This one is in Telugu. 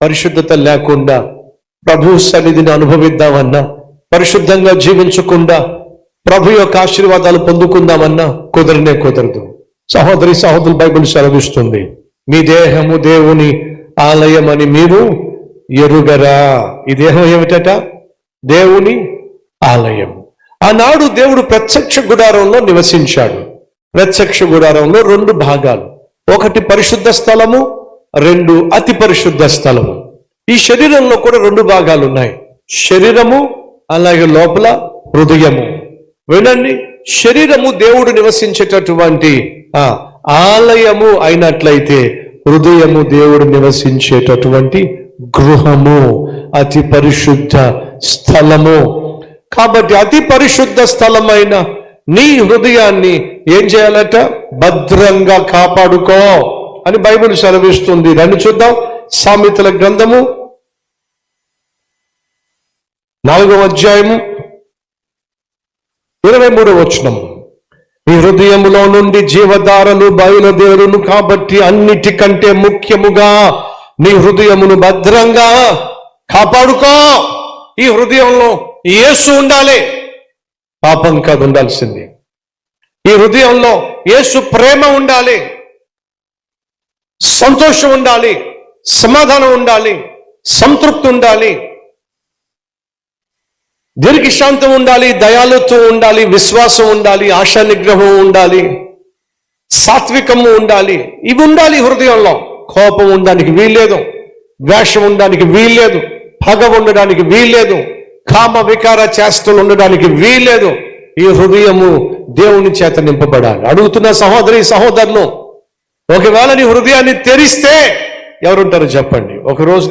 పరిశుద్ధత లేకుండా ప్రభు సన్నిధిని అనుభవిద్దామన్నా, పరిశుద్ధంగా జీవించకుండా ప్రభు యొక్క ఆశీర్వాదాలు పొందుకుందామన్నా కుదరదు. సహోదరి సహోదరులు, బైబిల్ సెలవిస్తుంది, మీ దేహము దేవుని ఆలయమని మీరు ఎరుగరా. ఈ దేహం ఏమిటట? దేవుని ఆలయం. ఆనాడు దేవుడు ప్రత్యక్ష గుడారంలో నివసించాడు. ప్రత్యక్ష గుడారంలో 2 భాగాలు, ఒకటి పరిశుద్ధ స్థలము, 2 అతి పరిశుద్ధ స్థలము. ఈ శరీరంలో కూడా 2 భాగాలు ఉన్నాయి, శరీరము అలాగే లోపల హృదయము. వినండి, శరీరము దేవుడు నివసించేటటువంటి ఆలయము అయినట్లయితే హృదయము దేవుడు నివసించేటటువంటి గృహము, అతి పరిశుద్ధ స్థలము. కాబట్టి అతి పరిశుద్ధ స్థలమైన నీ హృదయాన్ని ఏం చేయాలట? భద్రంగా కాపాడుకో అని బైబిల్ సెలవిస్తుంది. రండి చూద్దాం. సామెతల గ్రంథము 4వ అధ్యాయము 23వ వచనము. ఈ హృదయములో నుండి జీవధారలు బయలుదేరును, కాబట్టి అన్నిటికంటే ముఖ్యముగా నీ హృదయమును భద్రంగా కాపాడుకో. ఈ హృదయంలో యేసు ఉండాలి, పాపం కాదు ఉండాల్సింది. ఈ హృదయంలో యేసు ప్రేమ ఉండాలి, సంతోషం ఉండాలి, సమాధానం ఉండాలి, సంతృప్తి ఉండాలి, దీర్ఘశాంతం ఉండాలి, దయాళుత్వం ఉండాలి, విశ్వాసం ఉండాలి, ఆశా నిగ్రహం ఉండాలి, సాత్వికము ఉండాలి. ఇవి ఉండాలి హృదయంలో. కోపం ఉండడానికి వీల్లేదు, ద్వేషం ఉండడానికి వీల్లేదు, పగ ఉండడానికి వీల్లేదు, కామ వికార చేష్టలు ఉండడానికి వీల్లేదు. ఈ హృదయము దేవుని చేత నింపబడాలి. అడుగుతున్న సహోదరి సహోదరులు, ఒకవేళ నీ హృదయాన్ని తెరిస్తే ఎవరుంటారో చెప్పండి. ఒక రోజు